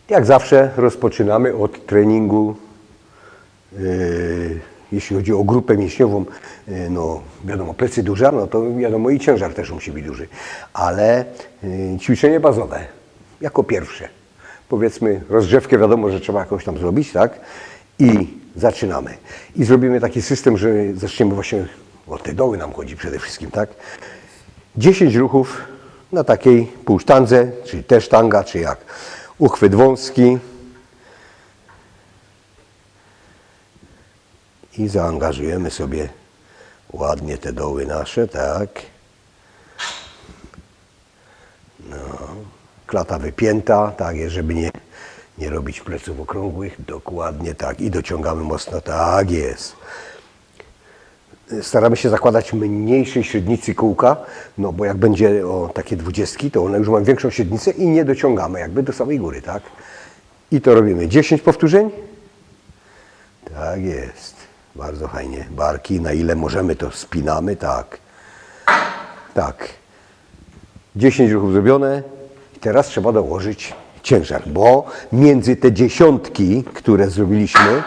Jak zawsze rozpoczynamy od treningu, jeśli chodzi o grupę mięśniową, no wiadomo, plecy duże, no to wiadomo i ciężar też musi być duży, ale ćwiczenie bazowe jako pierwsze. Powiedzmy rozgrzewkę, wiadomo, że trzeba jakąś tam zrobić, tak? I zaczynamy. I zrobimy taki system, że zaczniemy właśnie, o te doły nam chodzi przede wszystkim, tak? 10 ruchów na takiej półsztandze, czyli też sztanga, czy jak uchwyt wąski. I zaangażujemy sobie ładnie te doły nasze, tak. No, klata wypięta, tak jest, żeby nie robić pleców okrągłych, dokładnie tak. I dociągamy mocno, tak jest. Staramy się zakładać mniejszej średnicy kółka, no bo jak będzie o takie 20, to one już mają większą średnicę i nie dociągamy jakby do samej góry, tak. I to robimy 10 powtórzeń. Tak jest. Bardzo fajnie. Barki, na ile możemy, to spinamy, tak. Tak. 10 ruchów zrobione. I teraz trzeba dołożyć ciężar, bo między te dziesiątki, które zrobiliśmy,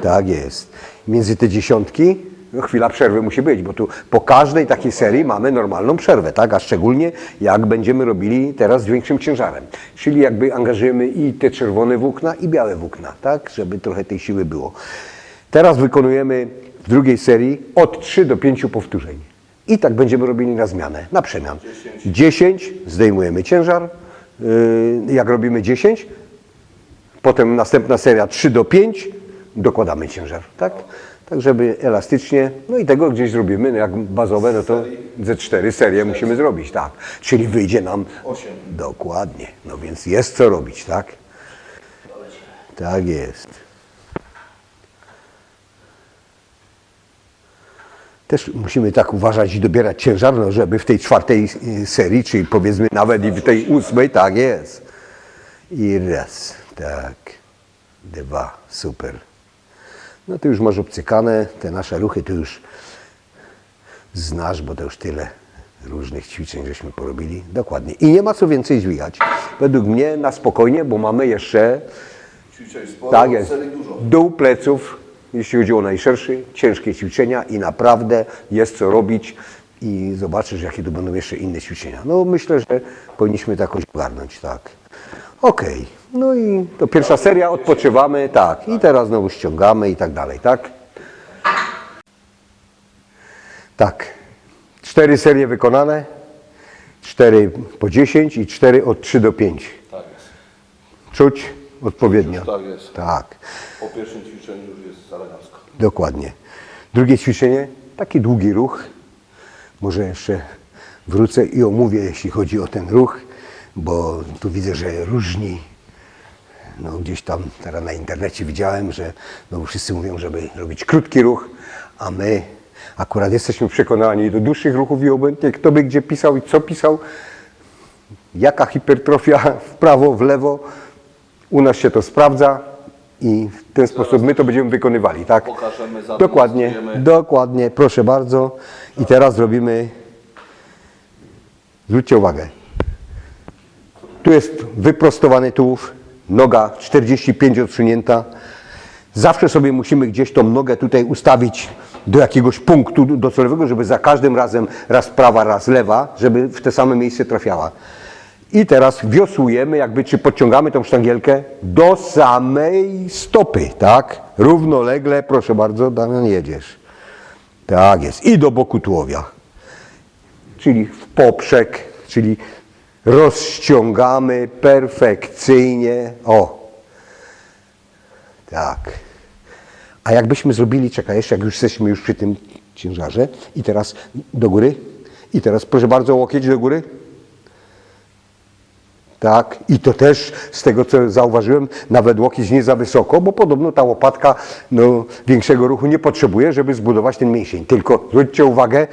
tak jest, między te dziesiątki, no chwila przerwy musi być, bo tu po każdej takiej serii mamy normalną przerwę, tak? A szczególnie jak będziemy robili teraz z większym ciężarem. Czyli jakby angażujemy i te czerwone włókna i białe włókna, tak? Żeby trochę tej siły było. Teraz wykonujemy w drugiej serii od 3 do 5 powtórzeń. I tak będziemy robili na zmianę, na przemian. 10, zdejmujemy ciężar. Jak robimy 10, potem następna seria 3 do 5, dokładamy ciężar, tak? Tak, żeby elastycznie, no i tego gdzieś zrobimy, no jak bazowe, no to ze 4 serie musimy zrobić, tak. Czyli wyjdzie nam 8. Dokładnie, no więc jest co robić, tak? Tak jest. Też musimy tak uważać i dobierać ciężar, no żeby w tej 4 serii, czyli powiedzmy nawet i w tej 8, tak jest. I raz, tak, 2, super. No to już masz obcykane, te nasze ruchy to już znasz, bo to już tyle różnych ćwiczeń żeśmy porobili. Dokładnie. I nie ma co więcej dźwigać. Według mnie na spokojnie, bo mamy jeszcze, Ćwiczeń sporo, tak jest, serii dużo. dół pleców, jeśli chodzi o najszerszy, ciężkie ćwiczenia i naprawdę jest co robić i zobaczysz, jakie tu będą jeszcze inne ćwiczenia. No myślę, że powinniśmy to jakoś ogarnąć, tak. Okej, no i to pierwsza seria, odpoczywamy, tak. I teraz znowu ściągamy i tak dalej, tak. Tak, 4 serie wykonane, 4 po 10 i 4 od 3 do 5. Tak jest. Czuć odpowiednio. Tak jest. Tak. Po pierwszym ćwiczeniu już jest elegancko. Dokładnie. Drugie ćwiczenie, taki długi ruch. Może jeszcze wrócę i omówię, jeśli chodzi o ten ruch, bo tu widzę, że różni. No gdzieś tam teraz na internecie widziałem, że no, wszyscy mówią, żeby robić krótki ruch, a my akurat jesteśmy przekonani do dłuższych ruchów i obojętnie kto by gdzie pisał i co pisał, jaka hipertrofia w prawo, w lewo, u nas się to sprawdza. I w ten sposób my to będziemy wykonywali, tak? Pokażemy, Dokładnie, dokładnie, proszę bardzo. I teraz zrobimy, zwróćcie uwagę, tu jest wyprostowany tułów, noga 45 odsunięta. Zawsze sobie musimy gdzieś tą nogę tutaj ustawić do jakiegoś punktu docelowego, żeby za każdym razem raz prawa, raz lewa, żeby w te same miejsce trafiała. I teraz wiosłujemy, jakby czy podciągamy tą sztangielkę do samej stopy, tak? Równolegle, proszę bardzo, Damian, jedziesz. Tak jest. I do boku tułowia. Czyli w poprzek, czyli rozciągamy perfekcyjnie. O! Tak. A jakbyśmy zrobili, czekaj, jeszcze jak już jesteśmy już przy tym ciężarze. I teraz do góry. I teraz proszę bardzo, łokieć do góry. Tak, i to też z tego, co zauważyłem, nawet łokieć nie za wysoko, bo podobno ta łopatka no, większego ruchu nie potrzebuje, żeby zbudować ten mięsień. Tylko zwróćcie uwagę,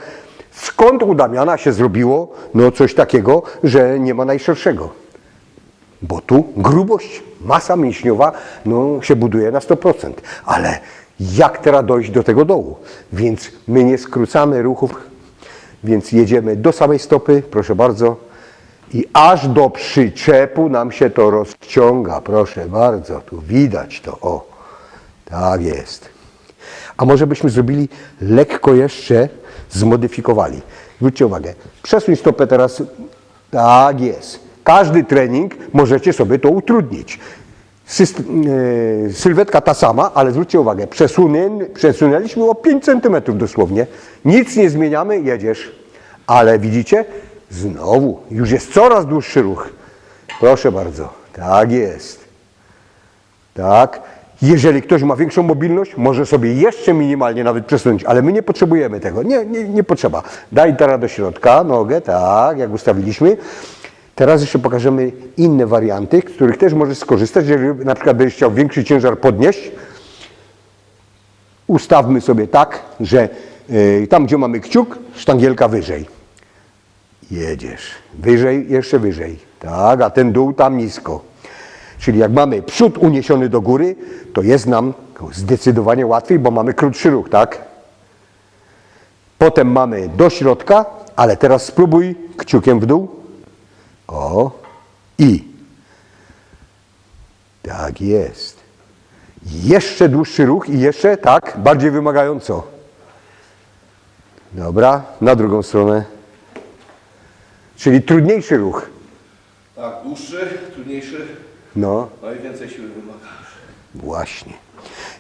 skąd u Damiana się zrobiło no, coś takiego, że nie ma najszerszego. Bo tu grubość, masa mięśniowa no, się buduje na 100%. Ale jak teraz dojść do tego dołu? Więc my nie skrócamy ruchów, więc jedziemy do samej stopy, proszę bardzo. I aż do przyczepu nam się to rozciąga, proszę bardzo, tu widać to, o, tak jest. A może byśmy zrobili lekko jeszcze, zmodyfikowali. Zwróćcie uwagę, przesuń stopę teraz, tak jest. Każdy trening możecie sobie to utrudnić. Sylwetka ta sama, ale zwróćcie uwagę, przesunęliśmy o 5 cm dosłownie. Nic nie zmieniamy, jedziesz. Ale widzicie, znowu, już jest coraz dłuższy ruch. Proszę bardzo, tak jest. Tak. Jeżeli ktoś ma większą mobilność, może sobie jeszcze minimalnie nawet przesunąć, ale my nie potrzebujemy tego. Nie potrzeba. Daj teraz do środka nogę, tak, jak ustawiliśmy. Teraz jeszcze pokażemy inne warianty, z których też możesz skorzystać. Jeżeli na przykład będziesz chciał większy ciężar podnieść, ustawmy sobie tak, że tam, gdzie mamy kciuk, sztangielka wyżej. Jedziesz. Wyżej, jeszcze wyżej. Tak, a ten dół tam nisko. Czyli jak mamy przód uniesiony do góry, to jest nam zdecydowanie łatwiej, bo mamy krótszy ruch, tak? Potem mamy do środka, ale teraz spróbuj kciukiem w dół. O, i. Tak jest. Jeszcze dłuższy ruch i jeszcze, tak, bardziej wymagająco. Dobra, na drugą stronę. Czyli trudniejszy ruch. Tak, dłuższy, trudniejszy, No. no i więcej siły wymaga. Właśnie.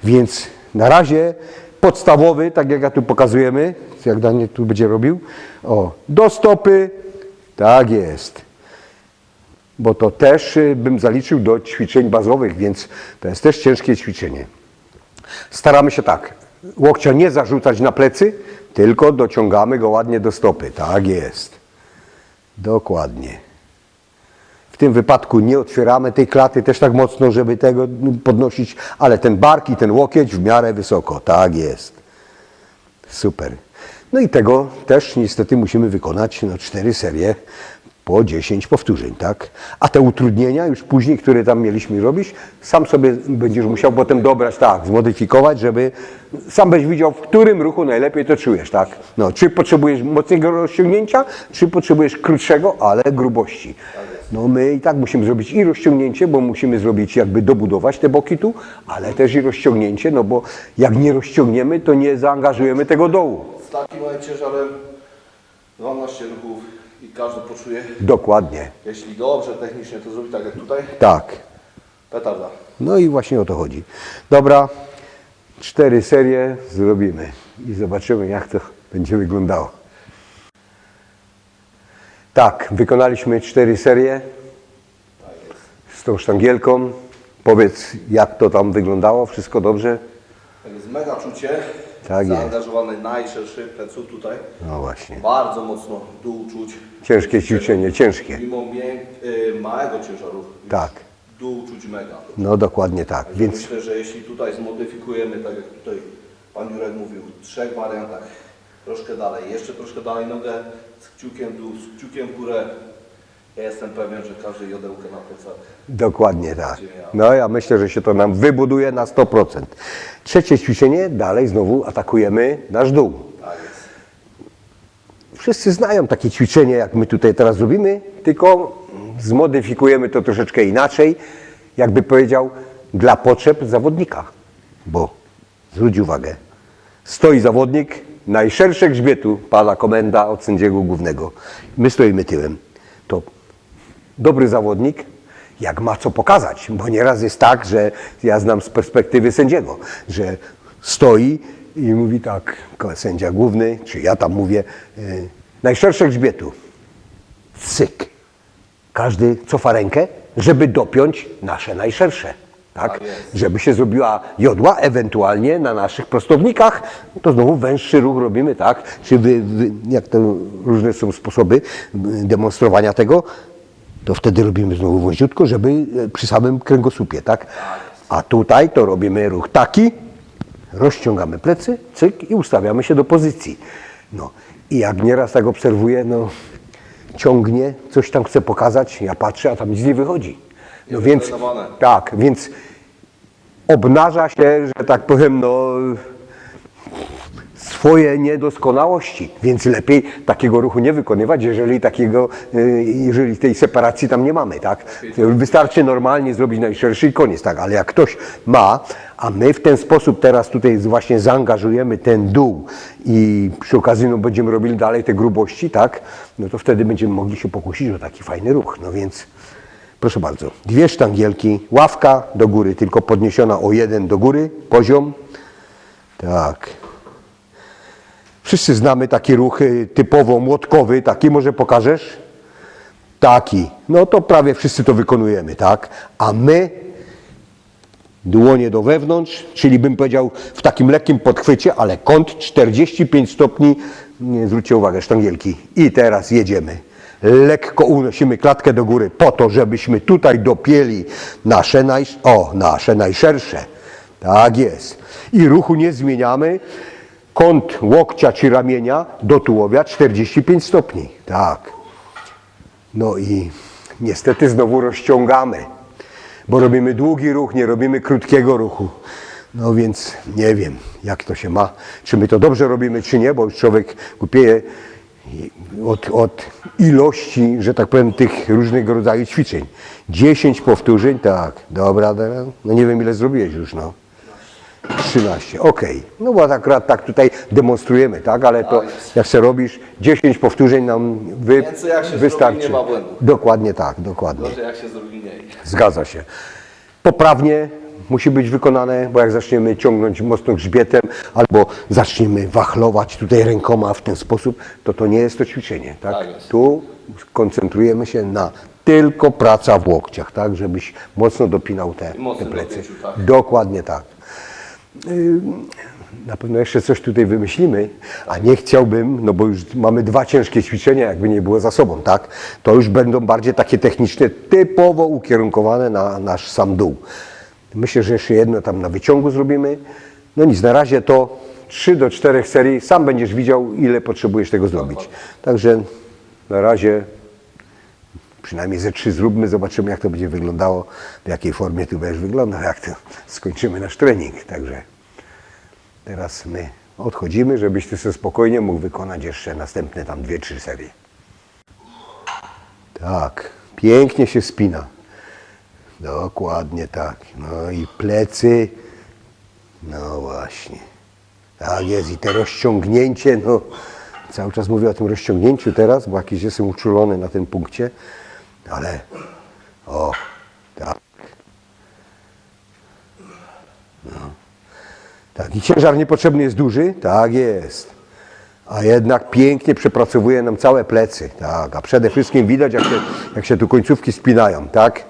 Więc na razie podstawowy, tak jak ja tu pokazujemy, jak Daniel tu będzie robił, o, do stopy, tak jest. Bo to też bym zaliczył do ćwiczeń bazowych, więc to jest też ciężkie ćwiczenie. Staramy się tak, łokcia nie zarzucać na plecy, tylko dociągamy go ładnie do stopy, tak jest. Dokładnie. W tym wypadku nie otwieramy tej klaty też tak mocno, żeby tego podnosić, ale ten bark i ten łokieć w miarę wysoko. Tak jest. Super. No i tego też niestety musimy wykonać 4 serie po 10 powtórzeń, tak? A te utrudnienia już później, które tam mieliśmy robić, sam sobie będziesz musiał potem dobrać, tak, zmodyfikować, żeby sam będziesz widział, w którym ruchu najlepiej to czujesz, tak? No, czy potrzebujesz mocnego rozciągnięcia, czy potrzebujesz krótszego, ale grubości. No my i tak musimy zrobić i rozciągnięcie, bo musimy zrobić jakby dobudować te boki tu, ale też i rozciągnięcie, no bo jak nie rozciągniemy, to nie zaangażujemy tego dołu. Z takim małym ciężarem 12 ruchów i każdy poczuje, Dokładnie. jeśli dobrze technicznie to zrobi tak jak tutaj, Tak. petarda. No i właśnie o to chodzi. Dobra, 4 serie zrobimy i zobaczymy, jak to będzie wyglądało. Tak, wykonaliśmy 4 serie z tą sztangielką. Powiedz, jak to tam wyglądało, wszystko dobrze? Tak jest mega czucie, Tak jest. zaangażowany najszerszy pleców tutaj, No właśnie. bardzo mocno dół czuć. Ciężkie ćwiczenie, ciężkie. Mimo małego ciężaru, Tak. dół czuć mega. No dokładnie tak. Więc Więc myślę, że jeśli tutaj zmodyfikujemy, tak jak tutaj Pan Jurek mówił, w 3 wariantach, troszkę dalej, jeszcze troszkę dalej nogę z kciukiem w dół, z kciukiem w górę, ja jestem pewien, że każdy jodełkę na plecach. dokładnie tak. No ja myślę, że się to nam wybuduje na 100%. Trzecie ćwiczenie, dalej znowu atakujemy nasz dół. Tak jest. Wszyscy znają takie ćwiczenie, jak my tutaj teraz robimy, tylko zmodyfikujemy to troszeczkę inaczej, jakby powiedział, dla potrzeb zawodnika. Bo zwróć uwagę, stoi zawodnik, najszersze grzbietu pada komenda od sędziego głównego. My stoimy tyłem. To dobry zawodnik, jak ma co pokazać, bo nieraz jest tak, że ja znam z perspektywy sędziego, że stoi i mówi tak, sędzia główny, czy ja tam mówię, najszersze grzbietu. Cyk. Każdy cofa rękę, żeby dopiąć nasze najszersze. Tak? Żeby się zrobiła jodła, ewentualnie na naszych prostownikach, to znowu węższy ruch robimy, tak? Czy jak to różne są sposoby demonstrowania tego, to wtedy robimy znowu wąziutko, żeby przy samym kręgosłupie, tak? A tutaj to robimy ruch taki, rozciągamy plecy, cyk i ustawiamy się do pozycji. No i jak nieraz tak obserwuję, no ciągnie, coś tam chce pokazać, ja patrzę, a tam nic nie wychodzi. No więc, tak, więc obnaża się, że tak powiem, no swoje niedoskonałości, więc lepiej takiego ruchu nie wykonywać, jeżeli tej separacji tam nie mamy, tak? Wystarczy normalnie zrobić najszerszy i koniec, tak? Ale jak ktoś ma, a my w ten sposób teraz tutaj właśnie zaangażujemy ten dół i przy okazji no, będziemy robili dalej te grubości, tak? No to wtedy będziemy mogli się pokusić o taki fajny ruch, no więc proszę bardzo, 2 sztangielki, ławka do góry, tylko podniesiona o 1 do góry, poziom, tak. Wszyscy znamy taki ruch typowo młotkowy, taki może pokażesz? Taki. No to prawie wszyscy to wykonujemy, tak? A my dłonie do wewnątrz, czyli bym powiedział w takim lekkim podchwycie, ale kąt 45 stopni, zwróćcie uwagę, sztangielki. I teraz jedziemy. Lekko unosimy klatkę do góry po to, żebyśmy tutaj dopięli nasze najszersze. Tak jest. I ruchu nie zmieniamy. Kąt łokcia czy ramienia do tułowia 45 stopni. Tak. No i niestety znowu rozciągamy, bo robimy długi ruch, nie robimy krótkiego ruchu. No więc nie wiem, jak to się ma, czy my to dobrze robimy, czy nie, bo już człowiek głupieje od ilości, że tak powiem, tych różnego rodzaju ćwiczeń. 10 powtórzeń, tak, dobra, no nie wiem ile zrobiłeś już, no. 13, okej. No bo akurat tak tutaj demonstrujemy, tak, ale to jak się robisz, 10 powtórzeń nam Więcej jak się wystarczy. zrobi, nie ma błędu. Dokładnie tak, dokładnie. Gorzej jak się zrobi mniej. Zgadza się. Poprawnie musi być wykonane, bo jak zaczniemy ciągnąć mocno grzbietem albo zaczniemy wachlować tutaj rękoma w ten sposób, to nie jest to ćwiczenie. Tak? Tak jest. Tu koncentrujemy się na tylko praca w łokciach, tak, żebyś mocno dopinał te mocnym plecy. dopięciu, tak. Dokładnie tak. Na pewno jeszcze coś tutaj wymyślimy, a nie chciałbym, no bo już mamy 2 ciężkie ćwiczenia, jakby nie było za sobą, tak? To już będą bardziej takie techniczne, typowo ukierunkowane na nasz sam dół. Myślę, że jeszcze jedno tam na wyciągu zrobimy. No nic, na razie to 3 do 4 serii, sam będziesz widział, ile potrzebujesz tego zrobić. Także na razie przynajmniej ze 3 zróbmy, zobaczymy jak to będzie wyglądało, w jakiej formie tu będziesz wyglądał, jak to skończymy nasz trening. Także teraz my odchodzimy, żebyś ty sobie spokojnie mógł wykonać jeszcze następne tam 2-3 serie. Tak, pięknie się spina. Dokładnie tak. No i plecy. No właśnie. Tak jest i te rozciągnięcie, no cały czas mówię o tym rozciągnięciu teraz, bo jakiś jestem uczulony na tym punkcie, ale o, tak. No. Tak, i ciężar niepotrzebny jest duży, tak jest. A jednak pięknie przepracowuje nam całe plecy, tak. A przede wszystkim widać, jak się tu końcówki spinają, tak.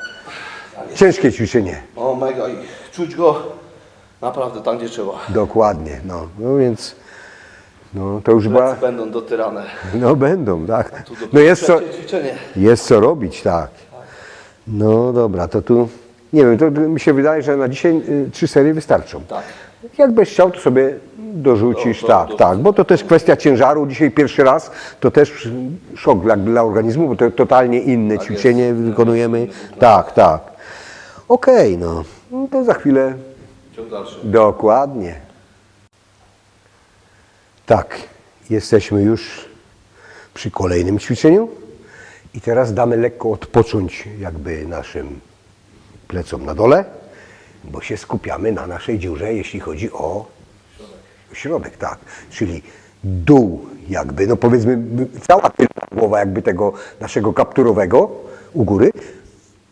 Ciężkie ćwiczenie. O mega i czuć go naprawdę tam, gdzie trzeba. Dokładnie, no więc no, to już była... Plecy będą dotyrane. No będą, tak. Tu dopiero No ćwiczenie. jest co robić, tak. No dobra, to tu, nie wiem, to mi się wydaje, że na dzisiaj 3 serie wystarczą. Tak. Jakbyś chciał, to sobie dorzucisz, tak, bo to też kwestia ciężaru. Dzisiaj pierwszy raz, to też szok dla organizmu, bo to totalnie inne ćwiczenie wykonujemy. Tak. Okej, no to za chwilę. Ciąg dalszy. Dokładnie. Tak, jesteśmy już przy kolejnym ćwiczeniu i teraz damy lekko odpocząć jakby naszym plecom na dole, bo się skupiamy na naszej dziurze, jeśli chodzi o środek, tak, czyli dół jakby, no powiedzmy cała tylna głowa jakby tego naszego kapturowego u góry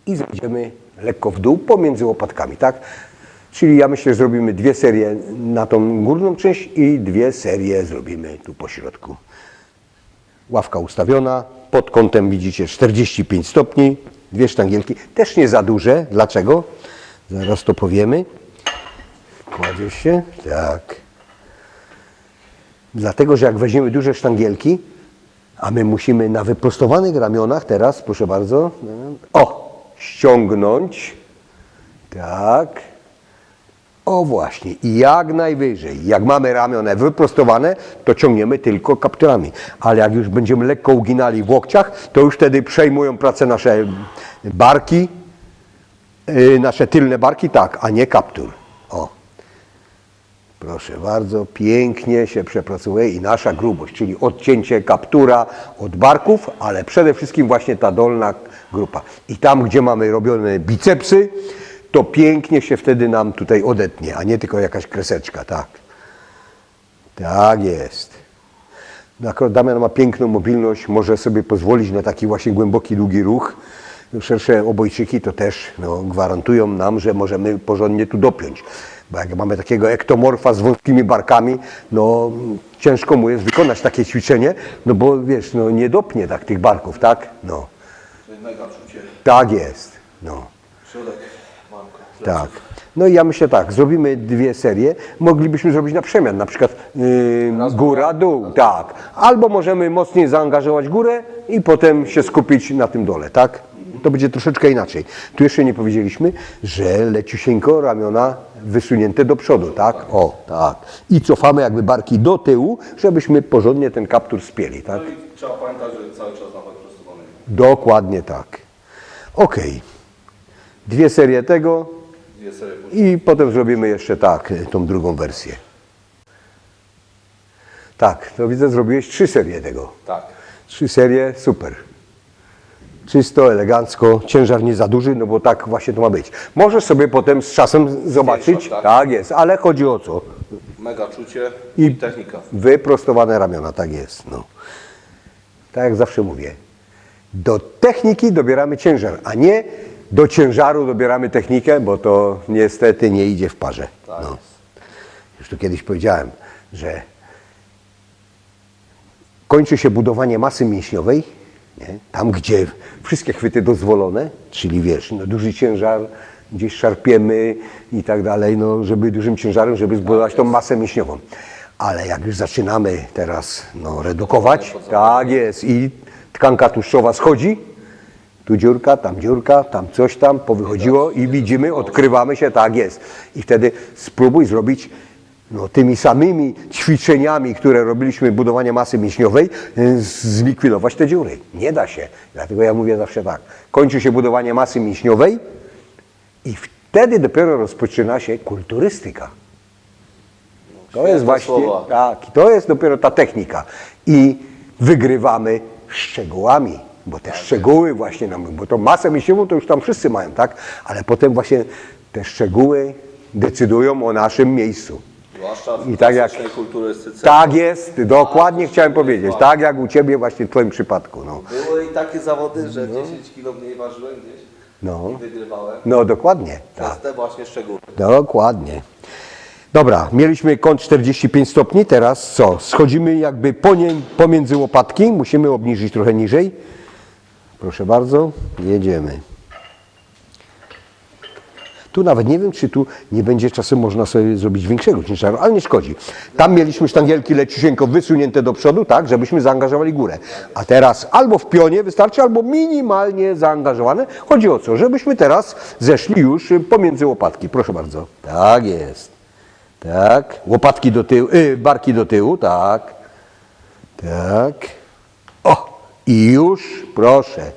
i zejdziemy lekko w dół pomiędzy łopatkami, tak. Czyli ja myślę, że zrobimy 2 serie na tą górną część i 2 serie zrobimy tu po środku. Ławka ustawiona, pod kątem widzicie 45 stopni, 2 sztangielki, też nie za duże. Dlaczego? Zaraz to powiemy. Kładzie się, tak. Dlatego, że jak weźmiemy duże sztangielki, a my musimy na wyprostowanych ramionach teraz, proszę bardzo, ściągnąć, tak. O właśnie, i jak najwyżej. Jak mamy ramiona wyprostowane, to ciągniemy tylko kapturami. Ale jak już będziemy lekko uginali w łokciach, to już wtedy przejmują pracę nasze barki, nasze tylne barki, tak, a nie kaptur. O. Proszę bardzo, pięknie się przepracowuje i nasza grubość, czyli odcięcie kaptura od barków, ale przede wszystkim właśnie ta dolna grupa. I tam, gdzie mamy robione bicepsy, to pięknie się wtedy nam tutaj odetnie, a nie tylko jakaś kreseczka, tak. Tak jest. No akurat Damian ma piękną mobilność, może sobie pozwolić na taki właśnie głęboki, długi ruch. Szersze obojczyki to też gwarantują nam, że możemy porządnie tu dopiąć. Bo jak mamy takiego ektomorfa z wąskimi barkami, no ciężko mu jest wykonać takie ćwiczenie, no bo wiesz, no nie dopnie tak tych barków, tak? No. Czyli mega czucie. Tak jest. No. Środek, manko. Tak. No i ja myślę tak, zrobimy 2 serie, moglibyśmy zrobić na przemian, na przykład góra, dół, tak. Albo możemy mocniej zaangażować górę i potem się skupić na tym dole, tak? To będzie troszeczkę inaczej. Tu jeszcze nie powiedzieliśmy, że leciusieńko ramiona wysunięte do przodu, tak? O, tak. I cofamy jakby barki do tyłu, żebyśmy porządnie ten kaptur spięli, tak? No i trzeba pamiętać, że cały czas na wyprostowany. Dokładnie tak. Ok. 2 serie tego. 2 serie później. I potem zrobimy jeszcze tak, tą drugą wersję. Tak, to widzę, zrobiłeś 3 serie tego. Tak. 3 serie, super. Czysto, elegancko, ciężar nie za duży, no bo tak właśnie to ma być. Możesz sobie potem z czasem zobaczyć, tak. tak jest, ale chodzi o co? Mega czucie I i technika. Wyprostowane ramiona, tak jest. No. Tak jak zawsze mówię, do techniki dobieramy ciężar, a nie do ciężaru dobieramy technikę, bo to niestety nie idzie w parze. Tak No. jest. Już tu kiedyś powiedziałem, że kończy się budowanie masy mięśniowej, nie? Tam gdzie wszystkie chwyty dozwolone, czyli wiesz, no, duży ciężar, gdzieś szarpiemy i tak dalej, no, żeby dużym ciężarem, żeby zbudować tą masę mięśniową. Ale jak już zaczynamy teraz redukować, tak jest, i tkanka tłuszczowa schodzi, tu dziurka, tam coś tam, powychodziło i widzimy, odkrywamy się, tak jest. I wtedy spróbuj zrobić tymi samymi ćwiczeniami, które robiliśmy budowanie masy mięśniowej, zlikwidować te dziury. Nie da się. Dlatego ja mówię zawsze tak. Kończy się budowanie masy mięśniowej i wtedy dopiero rozpoczyna się kulturystyka. To jest właśnie, tak, to jest dopiero ta technika. I wygrywamy szczegółami, bo te szczegóły właśnie nam, bo tą masę mięśniową to już tam wszyscy mają, tak? Ale potem właśnie te szczegóły decydują o naszym miejscu. Zwłaszcza w I tak jak, klasycznej kulturystyce. tak jest, dokładnie chciałem powiedzieć, tak jak u Ciebie właśnie w Twoim przypadku. No, Były i takie zawody, że 10 kg mniej ważyłem gdzieś i wygrywałem. no dokładnie, tak, Przez te właśnie szczegóły. dokładnie. Dobra, mieliśmy kąt 45 stopni, teraz co? Schodzimy jakby pomiędzy łopatki, musimy obniżyć trochę niżej. Proszę bardzo, jedziemy. Tu nawet nie wiem, czy tu nie będzie czasem można sobie zrobić większego ciężaru, ale nie szkodzi. Tam mieliśmy sztangielki leciusieńko wysunięte do przodu, tak, żebyśmy zaangażowali górę. A teraz albo w pionie wystarczy, albo minimalnie zaangażowane. Chodzi o co? Żebyśmy teraz zeszli już pomiędzy łopatki. Proszę bardzo. Tak jest. Tak. Łopatki do tyłu, barki do tyłu, tak. Tak. O! I już, proszę.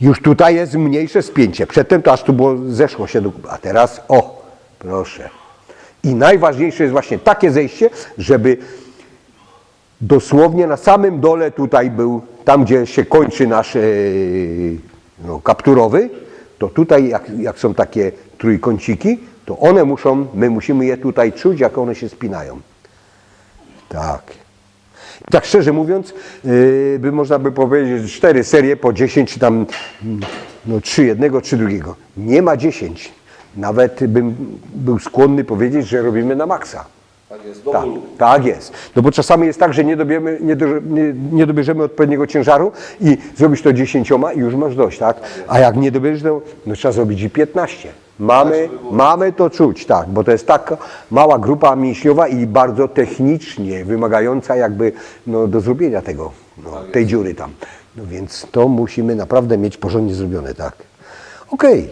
Już tutaj jest mniejsze spięcie. Przedtem to aż tu było, zeszło się do... A teraz, o, proszę. I najważniejsze jest właśnie takie zejście, żeby dosłownie na samym dole tutaj był, tam gdzie się kończy nasz kapturowy, to tutaj jak są takie trójkąciki, to one my musimy je tutaj czuć, jak one się spinają. Tak. Tak szczerze mówiąc, można by powiedzieć 4 serie po 10, czy tam 3 jednego, 3 drugiego. Nie ma 10. Nawet bym był skłonny powiedzieć, że robimy na maksa. Tak jest, do Tak, bólu. tak jest. No bo czasami jest tak, że nie dobierzemy odpowiedniego ciężaru i zrobisz to 10 i już masz dość, tak? A jak nie dobierzesz, no trzeba zrobić i 15. Mamy to czuć, tak, bo to jest taka mała grupa mięśniowa i bardzo technicznie wymagająca jakby do zrobienia tego, tej dziury tam. No więc to musimy naprawdę mieć porządnie zrobione, tak. Okej.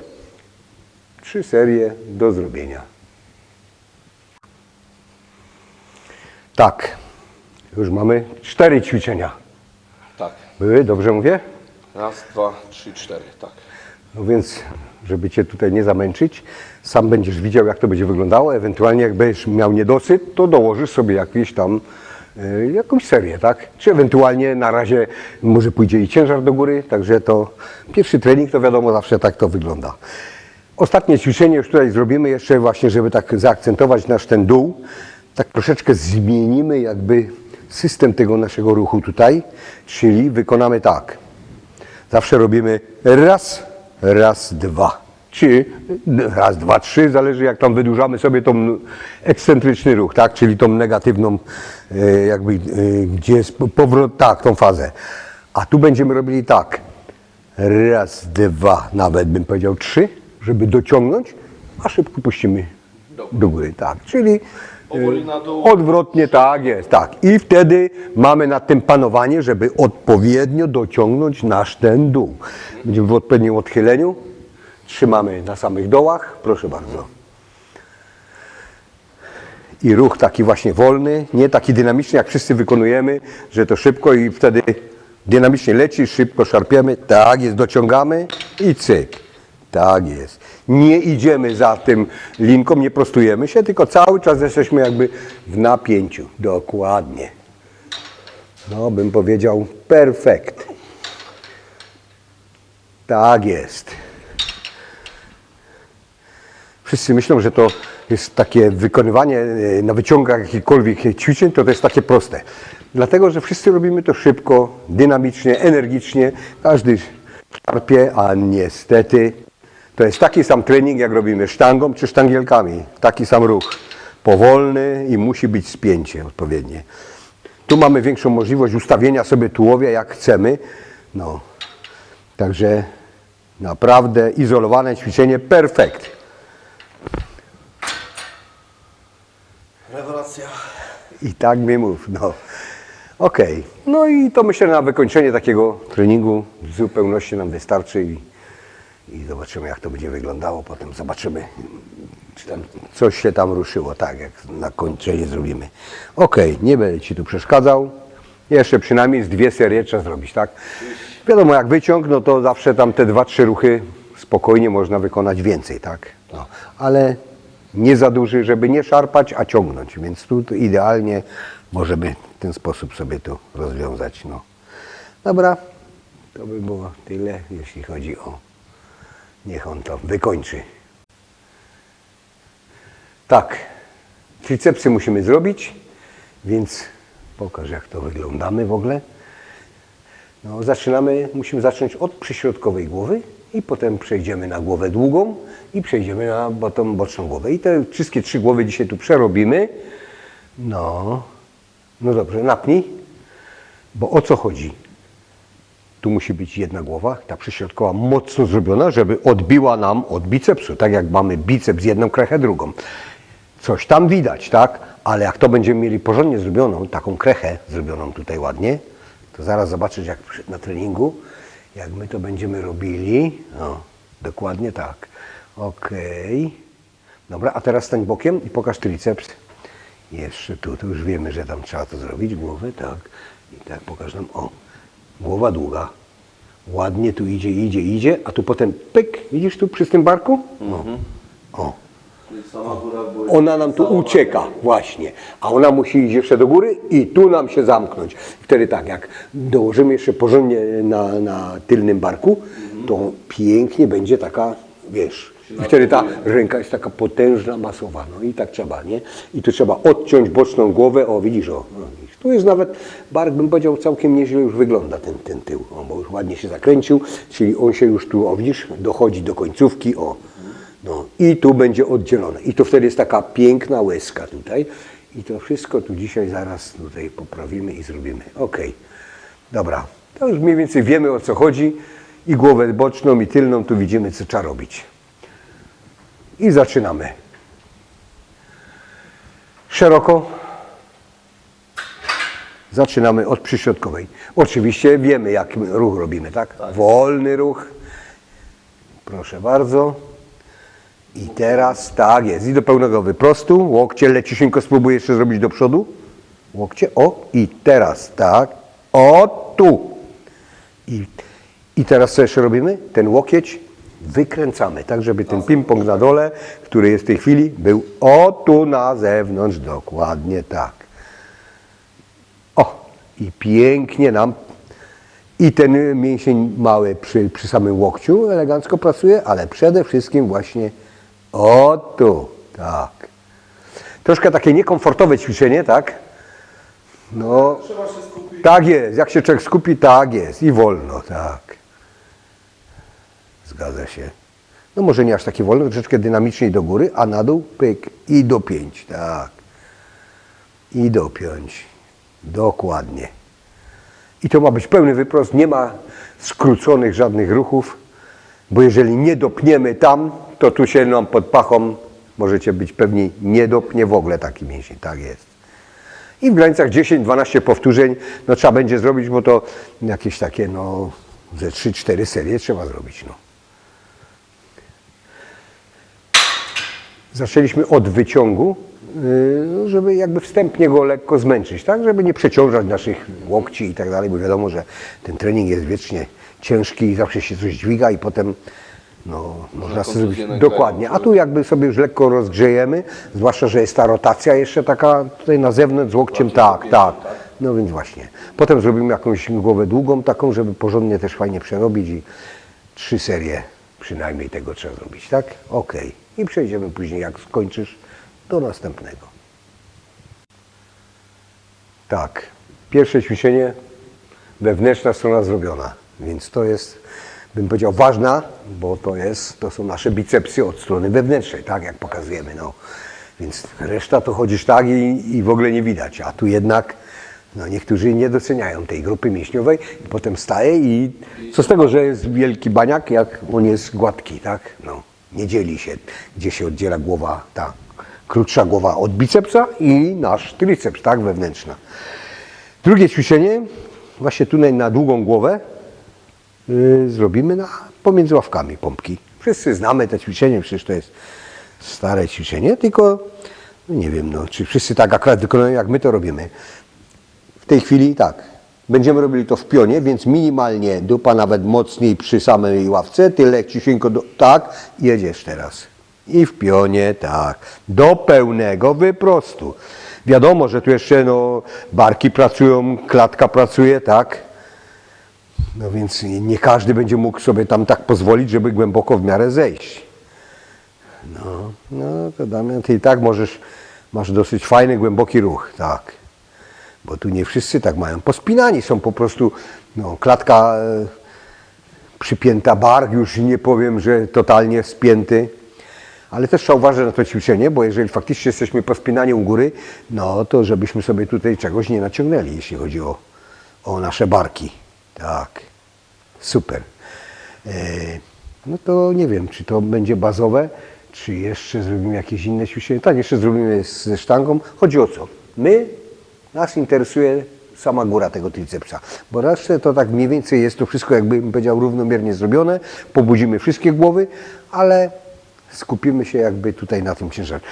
3 serie do zrobienia. Tak, już mamy 4 ćwiczenia. Tak. Były, dobrze mówię? 1, 2, 3, 4, tak. No więc, żeby Cię tutaj nie zamęczyć, sam będziesz widział, jak to będzie wyglądało. Ewentualnie, jak będziesz miał niedosyt, to dołożysz sobie jakieś tam, jakąś serię, tak? Czy ewentualnie na razie może pójdzie i ciężar do góry, także to pierwszy trening, to wiadomo, zawsze tak to wygląda. Ostatnie ćwiczenie już tutaj zrobimy jeszcze właśnie, żeby tak zaakcentować nasz ten dół. Tak troszeczkę zmienimy jakby system tego naszego ruchu tutaj, czyli wykonamy tak. Zawsze robimy raz, raz, dwa. Czy raz, dwa, trzy, zależy jak tam wydłużamy sobie tą ekscentryczny ruch, tak? Czyli tą negatywną jakby, gdzie jest powrót, tak, tą fazę. A tu będziemy robili tak. Raz, dwa, nawet bym powiedział trzy, żeby dociągnąć, a szybko puścimy do góry, tak. Czyli Powoli na dół. odwrotnie, tak jest, tak. I wtedy mamy nad tym panowanie, żeby odpowiednio dociągnąć nasz ten dół. Będziemy w odpowiednim odchyleniu. Trzymamy na samych dołach, proszę bardzo. I ruch taki właśnie wolny, nie taki dynamiczny, jak wszyscy wykonujemy, że to szybko i wtedy dynamicznie leci, szybko szarpiemy, tak jest, dociągamy i cyk. Tak jest. Nie idziemy za tym linką, nie prostujemy się, tylko cały czas jesteśmy jakby w napięciu. Dokładnie. No, bym powiedział perfekt. Tak jest. Wszyscy myślą, że to jest takie wykonywanie na wyciągach jakichkolwiek ćwiczeń, to jest takie proste. Dlatego, że wszyscy robimy to szybko, dynamicznie, energicznie. Każdy szarpie, a niestety to jest taki sam trening, jak robimy sztangą czy sztangielkami. Taki sam ruch. Powolny i musi być spięcie odpowiednie. Tu mamy większą możliwość ustawienia sobie tułowia jak chcemy. No. Także naprawdę izolowane ćwiczenie perfekt. Rewelacja. I tak mi mów, no. Okej. No i to myślę na wykończenie takiego treningu w zupełności nam wystarczy i zobaczymy jak to będzie wyglądało. Potem zobaczymy, czy tam coś się tam ruszyło, tak jak na kończenie zrobimy. Okej, nie będę Ci tu przeszkadzał. Jeszcze przynajmniej z 2 serie trzeba zrobić, tak? Wiadomo, jak wyciąg, no to zawsze tam te 2-3 ruchy spokojnie można wykonać więcej, tak? No, ale nie za duży, żeby nie szarpać, a ciągnąć. Więc tu idealnie możemy w ten sposób sobie to rozwiązać. No. Dobra, to by było tyle, jeśli chodzi o... Niech on to wykończy. Tak, tricepsy musimy zrobić, więc pokaż jak to wyglądamy w ogóle. No, musimy zacząć od przyśrodkowej głowy i potem przejdziemy na głowę długą i przejdziemy na tą boczną głowę. I te wszystkie 3 głowy dzisiaj tu przerobimy. No dobrze, napnij, bo o co chodzi? Tu musi być jedna głowa, ta przyśrodkowa mocno zrobiona, żeby odbiła nam od bicepsu. Tak jak mamy biceps jedną krechę, drugą. Coś tam widać, tak? Ale jak to będziemy mieli porządnie zrobioną, taką krechę zrobioną tutaj ładnie, to zaraz zobaczysz jak na treningu, jak my to będziemy robili. No, dokładnie tak. Okej. Dobra, a teraz stań bokiem i pokaż triceps. Jeszcze tu, to już wiemy, że tam trzeba to zrobić, głowę, tak. I tak pokaż nam, o, głowa długa. Ładnie tu idzie, a tu potem pyk, widzisz tu przy tym barku? No. O. Czyli sama góra boli. Ona nam tu ucieka, właśnie. A ona musi iść jeszcze do góry i tu nam się zamknąć. Wtedy tak, jak dołożymy jeszcze porządnie na tylnym barku, to pięknie będzie taka, wiesz, i wtedy ta ręka jest taka potężna, masowa. No i tak trzeba, nie? I tu trzeba odciąć boczną głowę, o widzisz, o. Widzisz. Tu jest nawet, bark bym powiedział, całkiem nieźle już wygląda ten tył, o, bo już ładnie się zakręcił, czyli on się już tu, o widzisz, dochodzi do końcówki, o. No i tu będzie oddzielone. I to wtedy jest taka piękna łezka tutaj. I to wszystko tu dzisiaj zaraz tutaj poprawimy i zrobimy. Okej. Dobra. To już mniej więcej wiemy o co chodzi. I głowę boczną i tylną tu widzimy co trzeba robić. I zaczynamy. Szeroko. Zaczynamy od przyśrodkowej. Oczywiście wiemy jak ruch robimy, tak? Wolny ruch. Proszę bardzo. I teraz tak jest. I do pełnego wyprostu. Łokcie leciusieńko spróbuję jeszcze zrobić do przodu. Łokcie. O. I teraz tak. O tu. I teraz co jeszcze robimy? Ten łokieć wykręcamy, tak żeby ten ping-pong na dole, który jest w tej chwili, był o tu na zewnątrz, dokładnie tak. O, i pięknie nam, i ten mięsień mały przy samym łokciu elegancko pracuje, ale przede wszystkim właśnie o tu, tak. Troszkę takie niekomfortowe ćwiczenie, tak? No, Trzeba się skupić. tak jest, jak się człowiek skupi, tak jest i wolno, tak. Zgadza się. No może nie aż takie wolno, troszeczkę dynamiczniej do góry, a na dół, pyk i dopiąć, tak. I dopiąć, dokładnie. I to ma być pełny wyprost, nie ma skróconych żadnych ruchów, bo jeżeli nie dopniemy tam, to tu się nam pod pachą, możecie być pewni, nie dopnie w ogóle taki mięsień, tak jest. I w granicach 10-12 powtórzeń, no trzeba będzie zrobić, bo to jakieś takie, no, ze 3-4 serie trzeba zrobić, no. Zaczęliśmy od wyciągu, żeby jakby wstępnie go lekko zmęczyć, tak, żeby nie przeciążać naszych łokci i tak dalej, bo wiadomo, że ten trening jest wiecznie ciężki i zawsze się coś dźwiga i potem no, można sobie zrobić dokładnie. A tu jakby sobie już lekko rozgrzejemy, zwłaszcza, że jest ta rotacja jeszcze taka tutaj na zewnątrz z łokciem, tak. No więc właśnie. Potem zrobimy jakąś głowę długą taką, żeby porządnie też fajnie przerobić i 3 serie przynajmniej tego trzeba zrobić, tak? Okej. I przejdziemy później, jak skończysz, do następnego. Tak. Pierwsze ćwiczenie, wewnętrzna strona zrobiona, więc to jest, bym powiedział, ważna, bo to są nasze bicepsy od strony wewnętrznej, tak jak pokazujemy, no. Więc reszta to chodzisz tak i w ogóle nie widać, a tu jednak no, niektórzy nie doceniają tej grupy mięśniowej i potem staje i co z tego, że jest wielki baniak, jak on jest gładki, tak? No, nie dzieli się, gdzie się oddziela głowa, ta krótsza głowa od bicepsa i nasz triceps, tak, wewnętrzna. Drugie ćwiczenie, właśnie tutaj na długą głowę, zrobimy pomiędzy ławkami pompki. Wszyscy znamy te ćwiczenie, przecież to jest stare ćwiczenie, tylko no nie wiem, no, czy wszyscy tak akurat wykonują, jak my to robimy. W tej chwili tak, będziemy robili to w pionie, więc minimalnie dupa nawet mocniej przy samej ławce, tyle ciśnienko, tak, jedziesz teraz. I w pionie, tak, do pełnego wyprostu. Wiadomo, że tu jeszcze no, barki pracują, klatka pracuje, tak. No więc nie każdy będzie mógł sobie tam tak pozwolić, żeby głęboko w miarę zejść. No to Damian, ty i tak masz dosyć fajny, głęboki ruch, tak. Bo tu nie wszyscy tak mają. Pospinani są po prostu, no, klatka przypięta, bark, już nie powiem, że totalnie spięty. Ale też trzeba uważać na to ćwiczenie, bo jeżeli faktycznie jesteśmy pospinani u góry, no to żebyśmy sobie tutaj czegoś nie naciągnęli, jeśli chodzi o nasze barki. Tak, super. No to nie wiem, czy to będzie bazowe, czy jeszcze zrobimy jakieś inne ćwiczenie. Tak, jeszcze zrobimy ze sztangą. Chodzi o co? Nas interesuje sama góra tego tricepsa, bo resztę to tak mniej więcej jest to wszystko, jakbym powiedział, równomiernie zrobione. Pobudzimy wszystkie głowy, ale skupimy się jakby tutaj na tym ciężarze.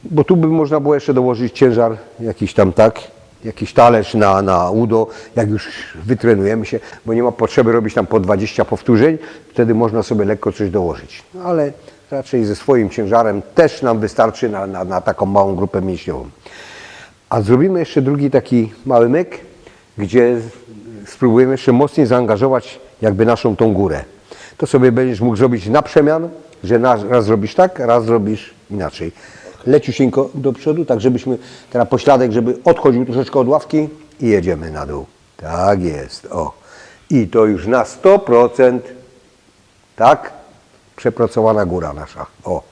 Bo tu by można było jeszcze dołożyć ciężar jakiś tam, tak, jakiś talerz na udo, jak już wytrenujemy się, bo nie ma potrzeby robić tam po 20 powtórzeń, wtedy można sobie lekko coś dołożyć. No, ale raczej ze swoim ciężarem też nam wystarczy na taką małą grupę mięśniową. A zrobimy jeszcze drugi taki mały myk, gdzie spróbujemy jeszcze mocniej zaangażować jakby naszą tą górę. To sobie będziesz mógł zrobić na przemian, że raz zrobisz tak, raz zrobisz inaczej. Leciusieńko do przodu, tak żebyśmy teraz pośladek, żeby odchodził troszeczkę od ławki i jedziemy na dół. Tak jest, o. I to już na 100%, tak, przepracowana góra nasza, o.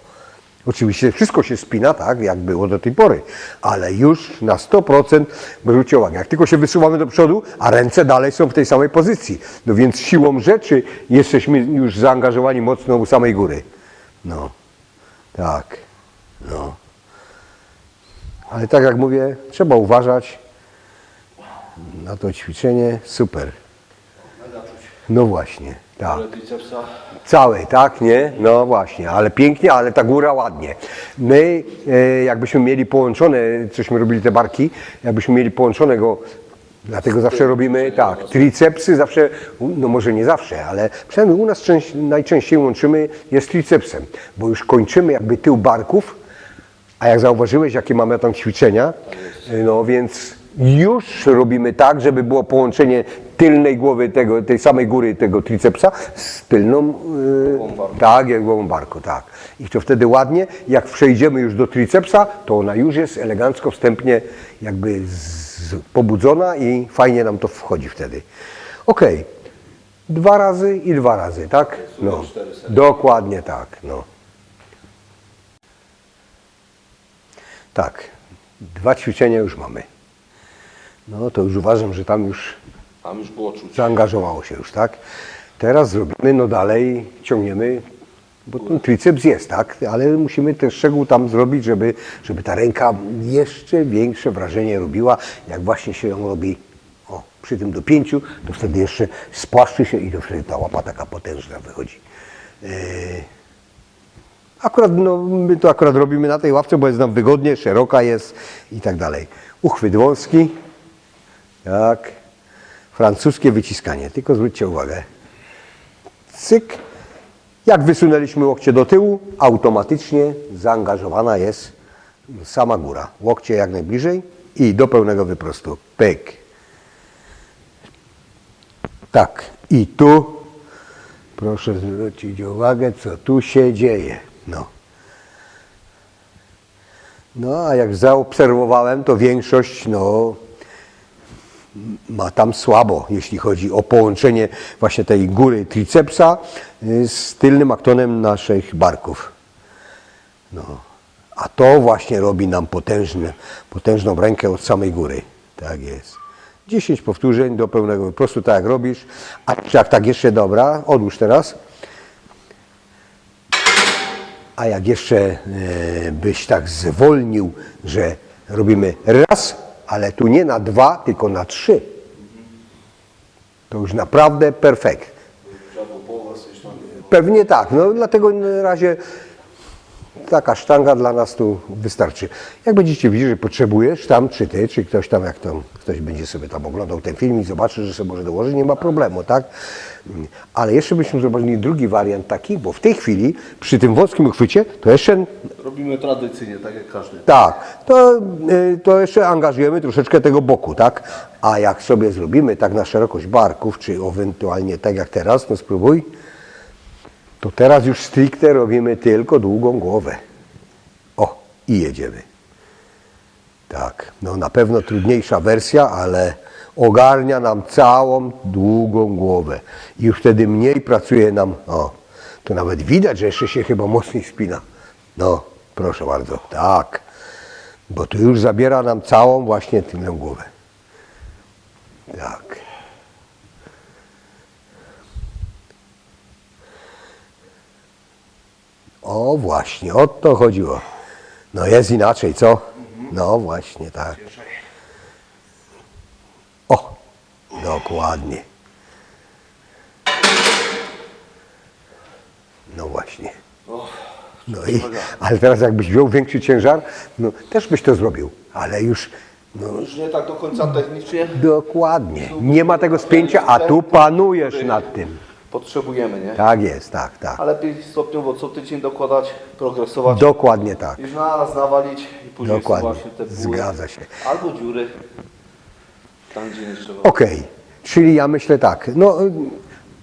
Oczywiście wszystko się spina, tak, jak było do tej pory, ale już na 100% zwróćcie uwagę, jak tylko się wysuwamy do przodu, a ręce dalej są w tej samej pozycji. No więc siłą rzeczy jesteśmy już zaangażowani mocno u samej góry. No, tak, no. Ale tak jak mówię, trzeba uważać na to ćwiczenie, super. No właśnie, tak. Cały, tak, nie? No właśnie, ale pięknie, ale ta góra ładnie. My, jakbyśmy mieli połączone, cośmy robili te barki, jakbyśmy mieli połączonego Dlatego zawsze robimy tak, tricepsy zawsze, no może nie zawsze, ale przynajmniej u nas najczęściej łączymy je z tricepsem, bo już kończymy jakby tył barków, a jak zauważyłeś, jakie mamy tam ćwiczenia, no więc już robimy tak, żeby było połączenie tylnej głowy tej samej góry tego tricepsa z tylną, tak, jak głową barku, tak. I to wtedy ładnie, jak przejdziemy już do tricepsa, to ona już jest elegancko, wstępnie jakby pobudzona i fajnie nam to wchodzi wtedy. Ok, 2 razy i 2 razy, tak? No, dokładnie tak, no. Tak, 2 ćwiczenia już mamy. No to już uważam, że tam już było czuć. zaangażowało się już, tak? Teraz zrobimy, no dalej ciągniemy, bo ten triceps jest, tak? Ale musimy ten szczegół tam zrobić, żeby ta ręka jeszcze większe wrażenie robiła, jak właśnie się ją robi przy tym dopięciu, to wtedy jeszcze spłaszczy się i to wtedy ta łapa taka potężna wychodzi. Akurat, no, my to akurat robimy na tej ławce, bo jest nam wygodnie, szeroka jest i tak dalej. Uchwyt wąski, tak, francuskie wyciskanie, tylko zwróćcie uwagę. Cyk, jak wysunęliśmy łokcie do tyłu, automatycznie zaangażowana jest sama góra. Łokcie jak najbliżej i do pełnego wyprostu. Pyk. Tak, i tu proszę zwrócić uwagę, co tu się dzieje. No a jak zaobserwowałem, to większość ma tam słabo, jeśli chodzi o połączenie właśnie tej góry tricepsa z tylnym aktonem naszych barków. No. A to właśnie robi nam potężną rękę od samej góry. Tak jest. 10 powtórzeń do pełnego wyprostu, tak jak robisz. A jak tak jeszcze, dobra, odłóż teraz. A jak jeszcze byś tak zwolnił, że robimy raz, ale tu nie na 2, tylko na 3. To już naprawdę perfekt. Pewnie tak, no dlatego na razie taka sztanga dla nas tu wystarczy. Jak będziecie widzieć, że potrzebujesz tam, czy ty, czy ktoś tam, jak tam ktoś będzie sobie tam oglądał ten film i zobaczy, że sobie może dołożyć, nie ma problemu, tak? Ale jeszcze byśmy zrobili drugi wariant taki, bo w tej chwili przy tym wąskim uchwycie to jeszcze... Robimy tradycyjnie, tak jak każdy. Tak, to jeszcze angażujemy troszeczkę tego boku, tak? A jak sobie zrobimy tak na szerokość barków, czy ewentualnie tak jak teraz, no spróbuj, to teraz już stricte robimy tylko długą głowę. O, i jedziemy. Tak, no na pewno trudniejsza wersja, ale ogarnia nam całą długą głowę. I już wtedy mniej pracuje nam, to nawet widać, że jeszcze się chyba mocniej spina. No, proszę bardzo, tak. Bo tu już zabiera nam całą właśnie tylną głowę. Tak. O właśnie, o to chodziło. No jest inaczej, co? No właśnie, tak. O, dokładnie. No właśnie. No i, ale teraz jakbyś wziął większy ciężar, no też byś to zrobił, ale już... No, Już nie tak do końca technicznie. dokładnie. Nie ma tego spięcia, a tu panujesz nad tym. Potrzebujemy, nie? Tak jest, tak. A lepiej stopniowo co tydzień dokładać, progresować. Dokładnie tak. Już naraz nawalić i później Dokładnie. właśnie te bóle. Zgadza się. Albo dziury. Tam gdzie nie trzeba. Okej, czyli ja myślę tak, no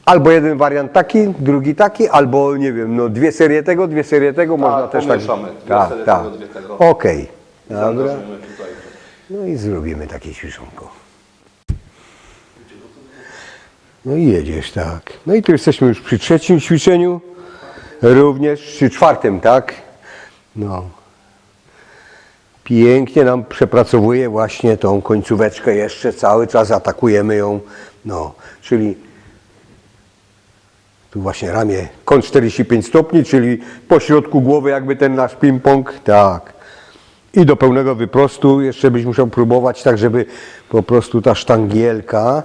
albo jeden wariant taki, drugi taki, albo nie wiem, no 2 serie tego, 2 serie tego, można też tak. pomieszamy. 2 serie tego, 2 tego. Okej, dobra. Zaangażujemy tutaj. No i zrobimy takie ćwiczonko. No i jedziesz, tak. No i tu jesteśmy już przy 3. ćwiczeniu, również przy 4, tak? No. Pięknie nam przepracowuje właśnie tą końcóweczkę jeszcze, cały czas atakujemy ją, no, czyli tu właśnie ramię kąt 45 stopni, czyli po środku głowy jakby ten nasz ping-pong, tak. I do pełnego wyprostu jeszcze byś musiał próbować tak, żeby po prostu ta sztangielka,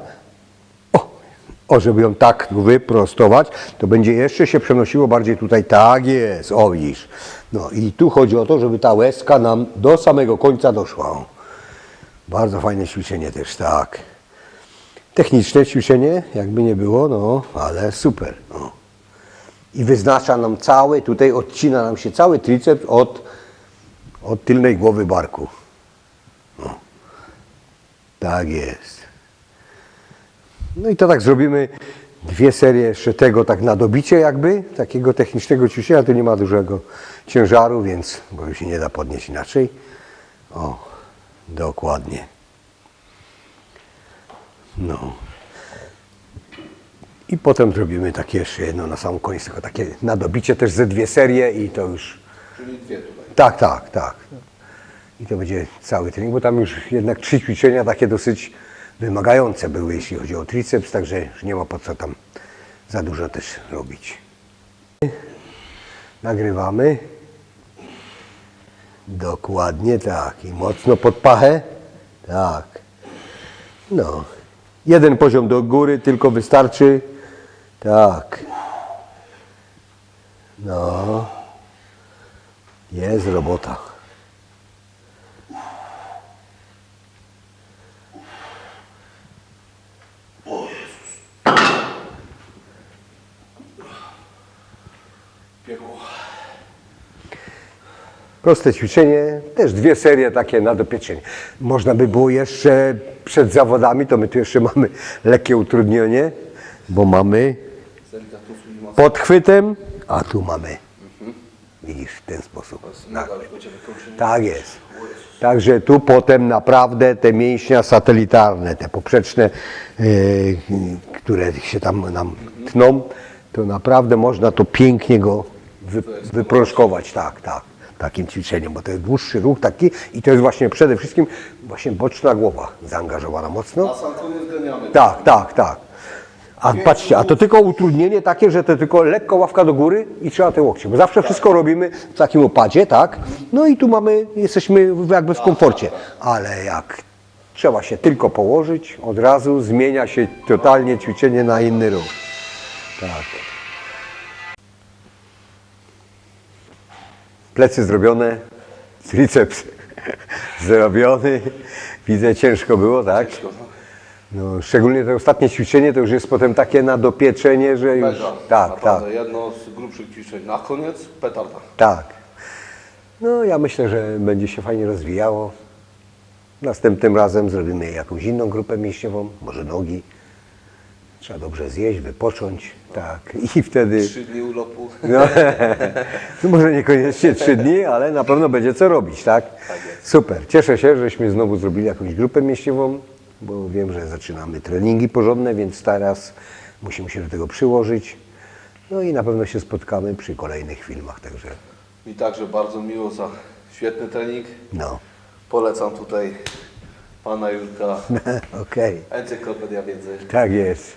żeby ją tak wyprostować, to będzie jeszcze się przenosiło bardziej tutaj, tak jest, o widzisz. No i tu chodzi o to, żeby ta łezka nam do samego końca doszła. Bardzo fajne ćwiczenie też, tak. Techniczne ćwiczenie, jakby nie było, no, ale super. No. I wyznacza nam cały, tutaj odcina nam się cały triceps od tylnej głowy barku. No. Tak jest. No i to tak zrobimy 2 serie jeszcze tego tak na dobicie jakby, takiego technicznego ćwiczenia. Tu nie ma dużego ciężaru, więc go już się nie da podnieść inaczej. O, dokładnie. No. I potem zrobimy takie jeszcze jedno na sam koniec, tylko takie na dobicie też ze 2 serie i to już... Czyli 2 tutaj. Tak, tak, tak. I to będzie cały trening, bo tam już jednak 3 ćwiczenia takie dosyć wymagające były, jeśli chodzi o triceps, także już nie ma po co tam za dużo też robić. Nagrywamy. Dokładnie tak. I mocno pod pachę. Tak. No. Jeden poziom do góry tylko wystarczy. Tak. No. Jest robota. O Jezus. Piekło. Proste ćwiczenie, też 2 serie takie na dopieczenie. Można by było jeszcze przed zawodami, to my tu jeszcze mamy lekkie utrudnienie, bo mamy pod chwytem, a tu mamy, widzisz, w ten sposób. Tak jest. Także tu potem naprawdę te mięśnia satelitarne, te poprzeczne, które się tam nam tną, to naprawdę można to pięknie go wyproszkować. Tak, tak. Takim ćwiczeniem, bo to jest dłuższy ruch taki i to jest właśnie przede wszystkim właśnie boczna głowa zaangażowana mocno. Na sam koniec ganiamy. Tak, tak, tak. A patrzcie, a to tylko utrudnienie takie, że to tylko lekko ławka do góry i trzeba te łokcie, bo zawsze wszystko robimy w takim opadzie, tak? No i tu mamy, jesteśmy jakby w komforcie, ale jak trzeba się tylko położyć, od razu zmienia się totalnie ćwiczenie na inny ruch. Tak. Plecy zrobione, triceps zrobiony. Widzę, ciężko było, tak? No, szczególnie to ostatnie ćwiczenie to już jest potem takie na dopieczenie, że już... Mega. Tak, Naprawdę, tak, jedno z grubszych ćwiczeń. Na koniec petarda. tak. No ja myślę, że będzie się fajnie rozwijało. Następnym razem zrobimy jakąś inną grupę mięśniową, może nogi. Trzeba dobrze zjeść, wypocząć, tak. I wtedy... 3 dni urlopu. No, no może niekoniecznie 3 dni, ale na pewno będzie co robić, tak? Super. Cieszę się, żeśmy znowu zrobili jakąś grupę mięśniową, bo wiem, że zaczynamy treningi porządne, więc teraz musimy się do tego przyłożyć. No i na pewno się spotkamy przy kolejnych filmach, także Mi także bardzo miło za świetny trening. no. Polecam tutaj pana Jurka. Okej. Encyklopedia wiedzy. Tak jest.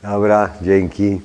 Dobra, dzięki.